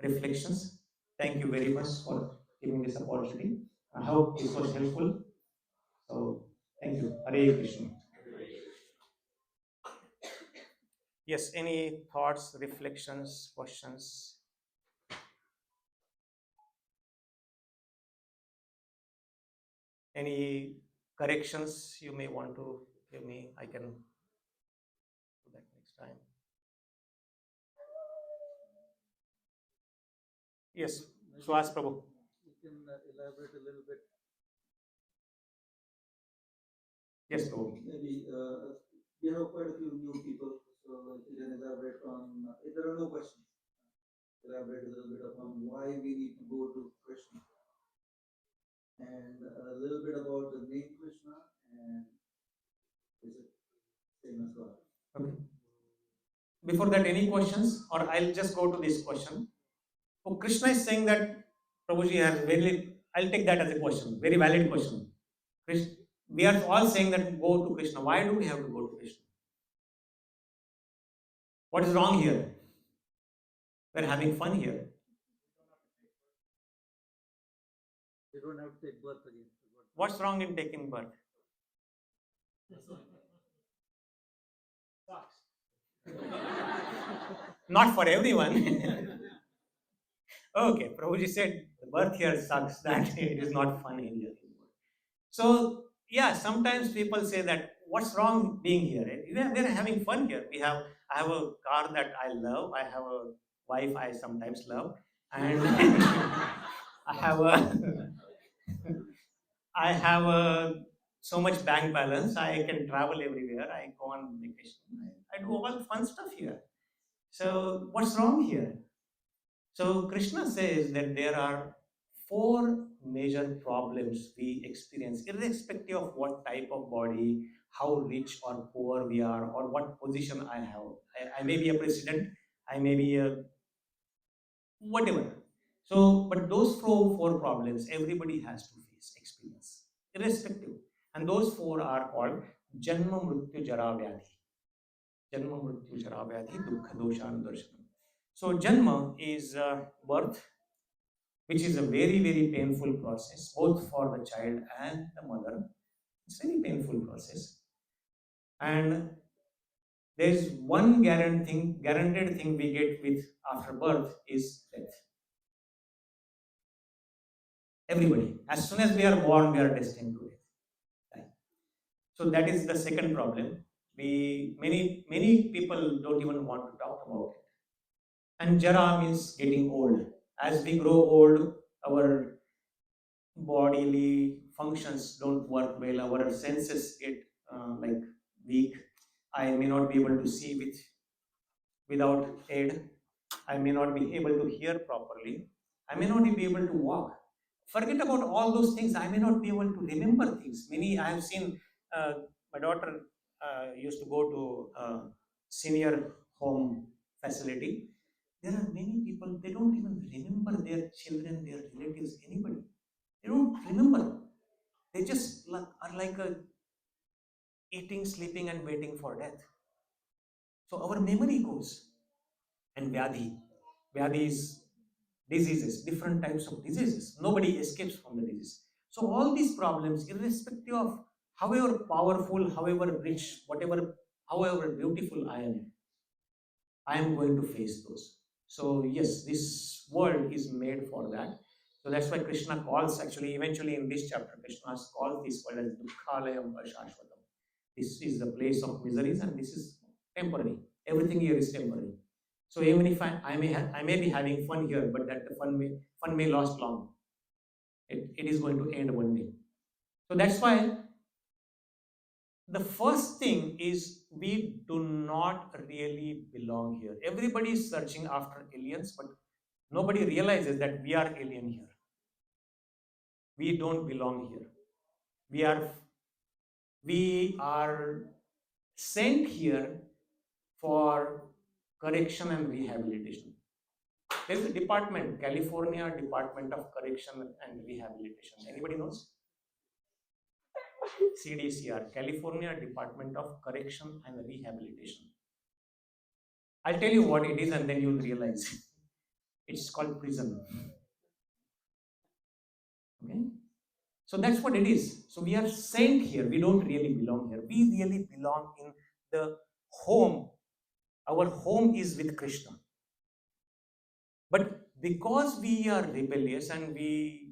reflections. Thank you very much for giving this opportunity. I hope this was helpful. So thank you. Hare Krishna. Yes, any thoughts, reflections, questions? Any corrections you may want to give me? I can do that next time. Yes, Swaz Prabhu. You can elaborate a little bit. Yes, Prabhu. Maybe we have quite a few new people, so if you can elaborate on, if there are no questions, elaborate a little bit upon why we need to go to Kṛṣṇa, and a little bit about the name Kṛṣṇa, and is it same as God? Okay. Before that, any questions? Or I'll just go to this question. So Kṛṣṇa is saying that Prabhuji has I'll take that as a question, very valid question. We are all saying that go to Kṛṣṇa. Why do we have to go to Kṛṣṇa? What is wrong here? We're having fun here. You don't have to take birth again. What's wrong in taking birth? Not for everyone. Okay, Prabhuji said the birth here sucks, that it is not fun in here anymore. So, yeah, sometimes people say that what's wrong being here? We're having fun here. I have a car that I love, I have a wife I sometimes love, and I have so much bank balance, I can travel everywhere, I go on vacation, I do all fun stuff here. So, what's wrong here? So Kṛṣṇa says that there are 4 major problems we experience, irrespective of what type of body, how rich or poor we are, or what position I have. I may be a president, I may be a whatever. So, but those 4 problems everybody has to face, experience, irrespective. And those 4 are called Janma Mrityu Jara Vyadhi. Janma Mrityu Jara Vyadhi Dukkha Doshanudarshanam. So Janma is birth, which is a very, very painful process, both for the child and the mother. It's a very painful process. And there is one guaranteed thing we get with after birth is death. Everybody, as soon as we are born, we are destined to die. So that is the second problem. Many people don't even want to talk about it. And Jara means getting old. As we grow old, our bodily functions don't work well, our senses get like weak. I may not be able to see without aid. I may not be able to hear properly. I may not be able to walk. Forget about all those things. I may not be able to remember things. I have seen my daughter used to go to senior home facility. There are many people, they don't even remember their children, their relatives, anybody. They don't remember. They just are like eating, sleeping, and waiting for death. So our memory goes. And Vyadhi is diseases, different types of diseases. Nobody escapes from the disease. So all these problems, irrespective of however powerful, however rich, however beautiful I am going to face those. So yes, this world is made for that. So that's why Kṛṣṇa calls, actually, eventually in this chapter, Kṛṣṇa calls this world as dukkhalayam ashashvatam. This is the place of miseries, and this is temporary. Everything here is temporary. So even if I may be having fun here, but that the fun may last long. It is going to end one day. So that's why the first thing is we do not really belong here. Everybody is searching after aliens, but nobody realizes that we are alien here. We don't belong here. We are sent here for correction and rehabilitation. There's a department, California Department of Correction and Rehabilitation. Anybody knows? CDCR, California Department of Correction and Rehabilitation. I'll tell you what it is and then you'll realize. It's called prison. Okay? So that's what it is. So we are sent here. We don't really belong here. We really belong in the home. Our home is with Kṛṣṇa. But because we are rebellious and we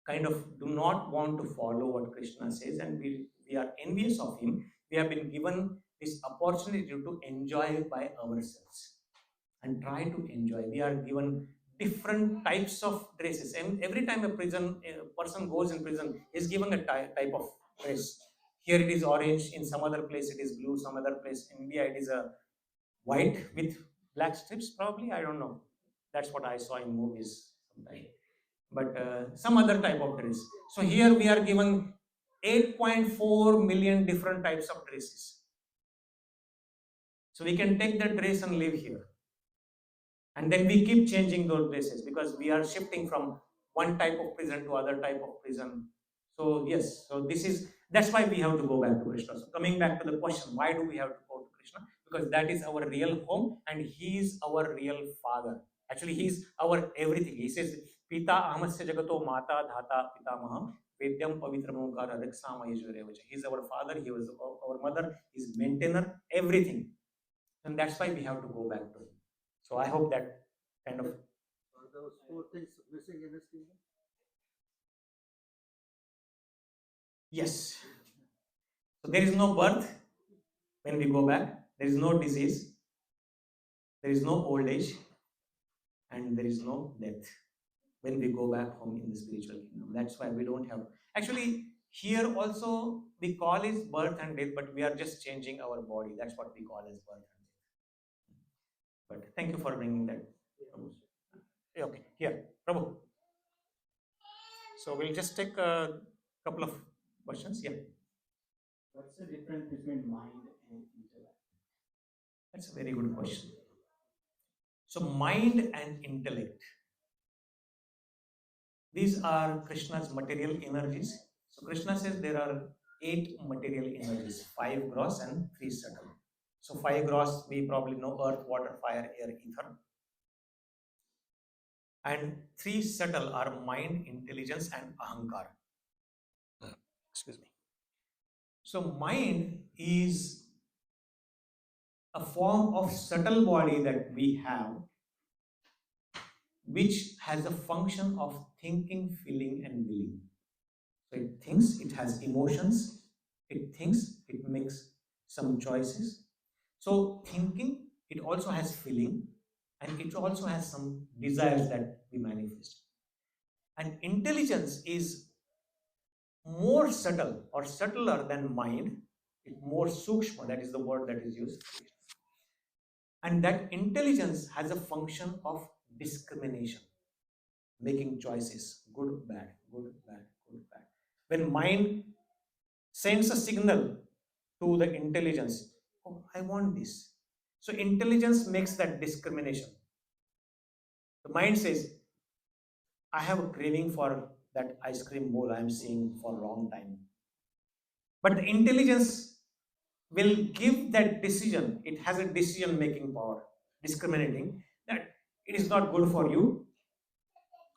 kind of do not want to follow what Kṛṣṇa says, and we are envious of him, we have been given this opportunity to enjoy by ourselves and try to enjoy. We are given different types of dresses, and every time a person goes in prison is given a type of dress. Here it is orange, in some other place it is blue, some other place in India it is a white with black strips, probably, I don't know. That's what I saw in movies sometime. But some other type of dress. So here we are given 8.4 million different types of dresses. So we can take that dress and live here. And then we keep changing those dresses because we are shifting from one type of prison to other type of prison. So yes, so that's why we have to go back to Kṛṣṇa. So coming back to the question, why do we have to go to Kṛṣṇa? Because that is our real home and he is our real father. Actually, he is our everything. He says, Pita ahamasya jagato mata dhata pitamaham vedyam pavitramokara rakṣāmayajvarevacha. He is our father, he was our mother, he is maintainer, everything. And that's why we have to go back to him. So I hope that kind of... Are those four things missing in this kingdom? Yes. So there is no birth when we go back. There is no disease. There is no old age. And there is no death when we go back home in the spiritual kingdom. That's why we don't have... Actually, here also we call it birth and death, but we are just changing our body. That's what we call as birth and death. But thank you for bringing that. Okay, here, Prabhu. So we'll just take a couple of questions. Yeah. What's the difference between mind and intellect? That's a very good question. So mind and intellect, these are Kṛṣṇa's material energies. So Kṛṣṇa says there are 8 material energies, 5 gross and 3 subtle. So 5 gross we probably know: earth, water, fire, air, ether. And 3 subtle are mind, intelligence and ahankar. Excuse me. So mind is a form of subtle body that we have, which has a function of thinking, feeling and willing. So it thinks, it has emotions, it thinks, it makes some choices. So thinking, it also has feeling, and it also has some desires that we manifest. And intelligence is more subtle or subtler than mind. It's more sukshma, that is the word that is used. And that intelligence has a function of discrimination, making choices, good, bad, good, bad, good, bad. When mind sends a signal to the intelligence. Oh, I want this. So intelligence makes that discrimination. The mind says, I have a craving for that ice cream bowl I am seeing for a long time. But the intelligence will give that decision. It has a decision making power, discriminating that it is not good for you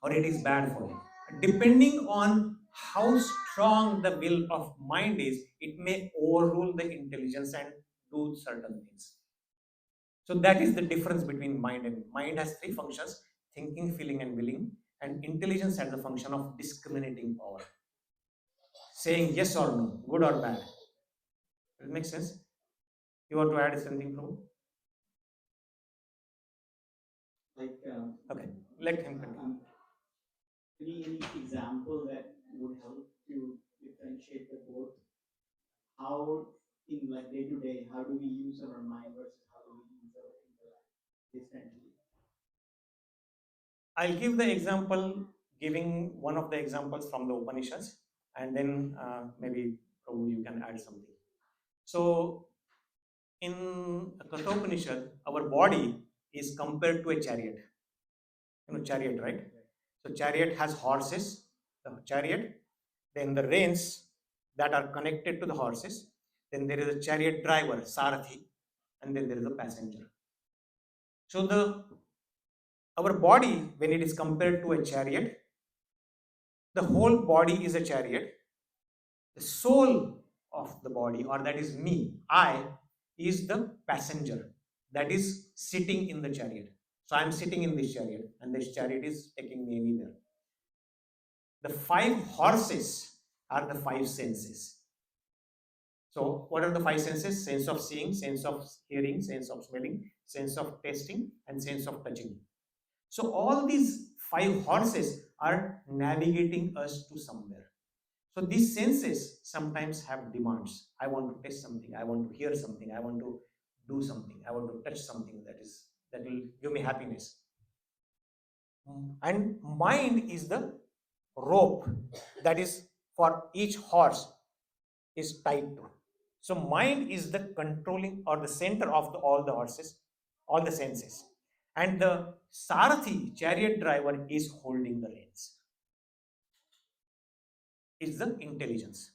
or it is bad for you. Depending on how strong the will of mind is, it may overrule the intelligence and do certain things. So that is the difference between mind and mind has three functions: thinking, feeling, and willing. And intelligence has the function of discriminating power, saying yes or no, good or bad. Does it make sense? You want to add something, Prabhu? Like, Okay, let him continue. any example that would help to differentiate the both? How, in like day to day, how do we use our mind versus how do we use our intellect differently? I'll give the example, giving one of the examples from the Upanishads, and then maybe Prabhu, you can add something. So, in Kathopanishad, our body is compared to a chariot. You know, chariot, right? So, chariot has horses, the chariot, then the reins that are connected to the horses, then there is a chariot driver, Sarathi, and then there is a passenger. So, our body, when it is compared to a chariot, the whole body is a chariot. The soul of the body, or that is me, I, is the passenger that is sitting in the chariot. So I am sitting in this chariot, and this chariot is taking me anywhere. The 5 horses are the 5 senses. So what are the 5 senses? Sense of seeing, sense of hearing, sense of smelling, sense of tasting, and sense of touching. So all these 5 horses are navigating us to somewhere. So these senses sometimes have demands. I want to taste something, I want to hear something, I want to do something, I want to touch something that will give me happiness. And mind is the rope that is for each horse is tied to. So mind is the controlling or the center of all the horses, all the senses. And the Sarathi, chariot driver, is holding the reins. Is the intelligence.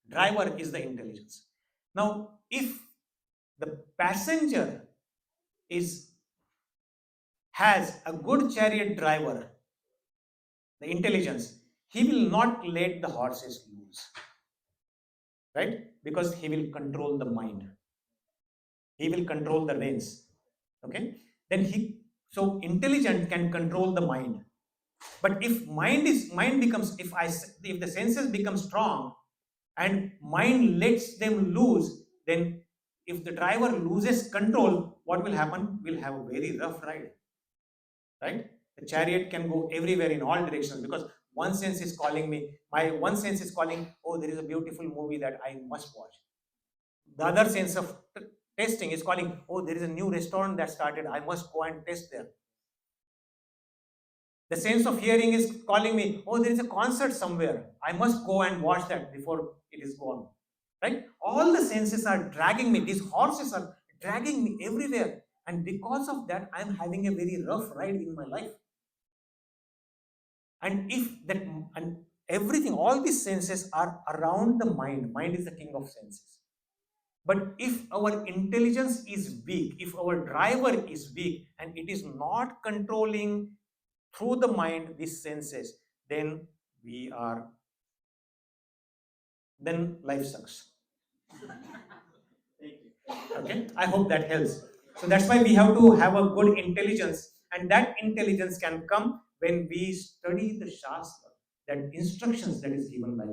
Driver is the intelligence. Now, if the passenger has a good chariot driver, the intelligence, he will not let the horses loose, right? Because he will control the mind. He will control the reins. Okay? Then so intelligent can control the mind. But if if the senses become strong and mind lets them loose, then if the driver loses control, what will happen? We'll have a very rough ride, right? The chariot can go everywhere in all directions because one sense is calling me. My one sense is calling, oh, there is a beautiful movie that I must watch. The other sense of tasting is calling, oh, there is a new restaurant that started, I must go and taste there. The sense of hearing is calling me, oh, there is a concert somewhere, I must go and watch that before it is gone. Right? All the senses are dragging me. These horses are dragging me everywhere. And because of that, I am having a very rough ride in my life. And everything, all these senses are around the mind. Mind is the king of senses. But if our intelligence is weak, if our driver is weak, and it is not controlling through the mind these senses, then life sucks. Okay, I hope that helps. So that's why we have to have a good intelligence, and that intelligence can come when we study the Shastra, that instructions that is given by